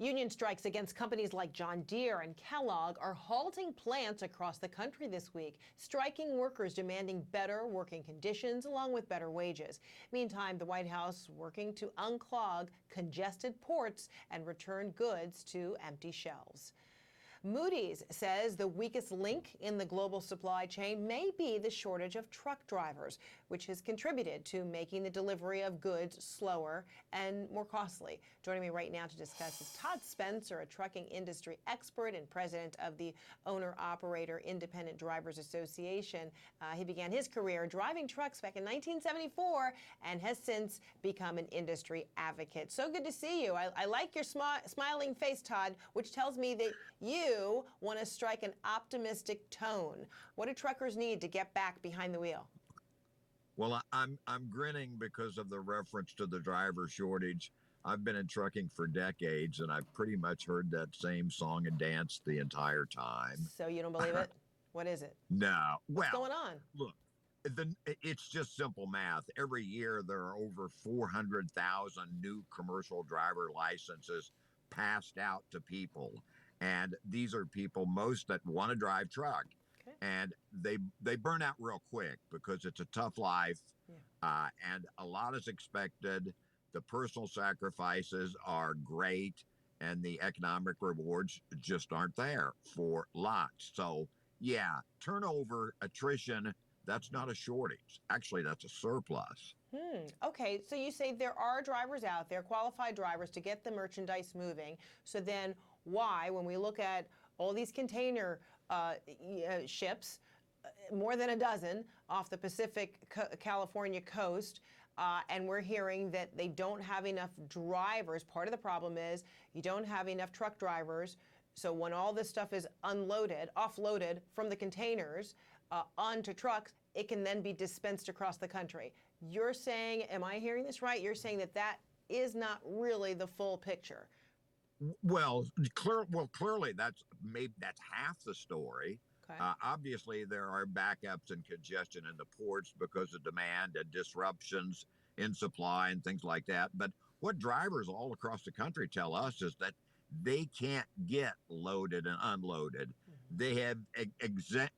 Union strikes against companies like John Deere and Kellogg are halting plants across the country this week, striking workers demanding better working conditions along with better wages. Meantime, the White House working to unclog congested ports and return goods to empty shelves. Moody's says the weakest link in the global supply chain may be the shortage of truck drivers, which has contributed to making the delivery of goods slower and more costly. Joining me right now to discuss is Todd Spencer, a trucking industry expert and president of the Owner-Operator Independent Drivers Association. He began his career driving trucks back in 1974 and has since become an industry advocate. So good to see you. I like your smiling face, Todd, which tells me that you want to strike an optimistic tone. What do truckers need to get back behind the wheel? Well, I'm grinning because of the reference to the driver shortage. I've been in trucking for decades, and I've pretty much heard that same song and dance the entire time. So you don't believe it? What is it? No. What's going on? Look, it's just simple math. Every year there are over 400,000 new commercial driver licenses passed out to people. And these are people, most that want to drive truck. Okay. And they burn out real quick because it's a tough life. Yeah. And a lot is expected. The personal sacrifices are great. And the economic rewards just aren't there for lots. So, yeah, turnover, attrition, that's not a shortage. Actually, that's a surplus. Okay, so you say there are drivers out there, qualified drivers, to get the merchandise moving. So then why, when we look at all these container ships, more than a dozen off the Pacific California coast, and we're hearing that they don't have enough drivers. Part of the problem is you don't have enough truck drivers. So when all this stuff is offloaded from the containers onto trucks, it can then be dispensed across the country. You're saying, am I hearing this right? You're saying that that is not really the full picture. Well, clearly that's half the story. Okay. Obviously, there are backups and congestion in the ports because of demand and disruptions in supply and things like that. But what drivers all across the country tell us is that they can't get loaded and unloaded. Mm-hmm. They have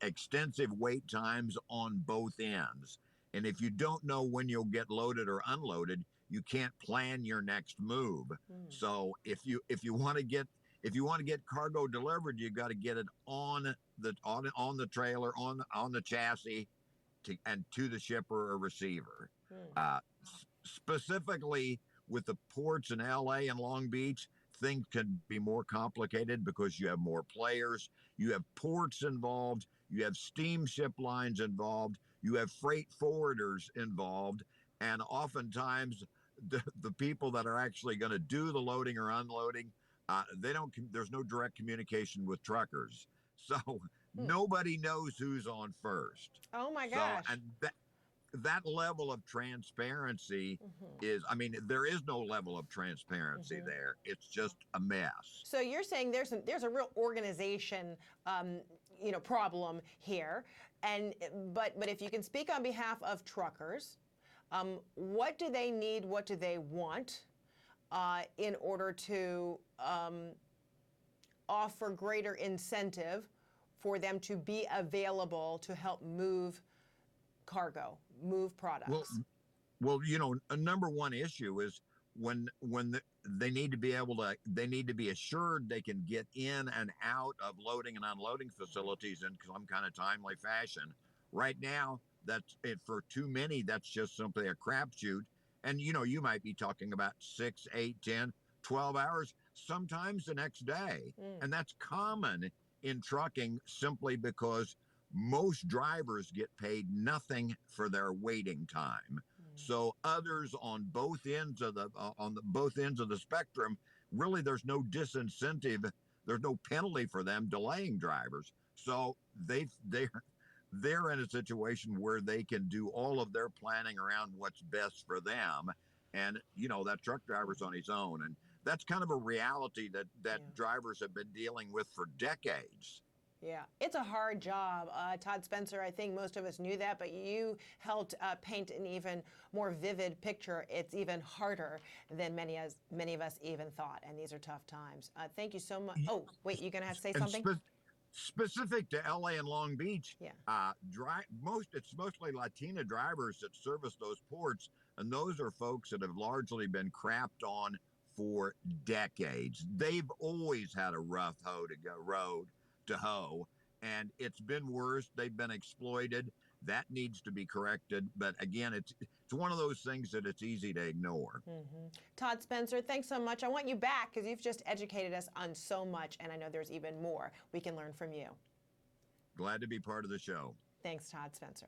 extensive wait times on both ends. And if you don't know when you'll get loaded or unloaded, you can't plan your next move. So if you want to get cargo delivered, you got to get it on the trailer, on the chassis, and to the shipper or receiver. Specifically with the ports in LA and Long Beach, things can be more complicated because you have more players, you have ports involved, you have steamship lines involved, you have freight forwarders involved, and oftentimes the people that are actually going to do the loading or unloading, there's no direct communication with truckers. So nobody knows who's on first. Oh my gosh. And that level of transparency is, there is no level of transparency there. It's just a mess. So you're saying there's a real organization, problem here. But if you can speak on behalf of truckers, what do they need? What do they want in order to offer greater incentive for them to be available to help move cargo, move products? Well, a number one issue is when they need to be assured they can get in and out of loading and unloading facilities in some kind of timely fashion. Right now, that's it. For too many, that's just simply a crapshoot. And, you might be talking about 6, 8, 10, 12 hours, sometimes the next day. And that's common in trucking simply because most drivers get paid nothing for their waiting time. So others on both ends of the spectrum, really there's no disincentive, there's no penalty for them delaying drivers. So they're in a situation where they can do all of their planning around what's best for them. And, that truck driver's on his own. And that's kind of a reality that drivers have been dealing with for decades. Yeah, it's a hard job. Todd Spencer, I think most of us knew that, but you helped paint an even more vivid picture. It's even harder than many of us even thought, and these are tough times. Thank you so much. Oh, wait, you're going to have to say And something? specific to LA and Long Beach, Yeah. it's mostly Latina drivers that service those ports, and those are folks that have largely been crapped on for decades. They've always had a rough road to hoe, and it's been worse. They've been exploited. That needs to be corrected. But again, it's one of those things that it's easy to ignore. Todd Spencer, thanks so much. I want you back because you've just educated us on so much, and I know there's even more we can learn from you. Glad to be part of the show. Thanks, Todd Spencer.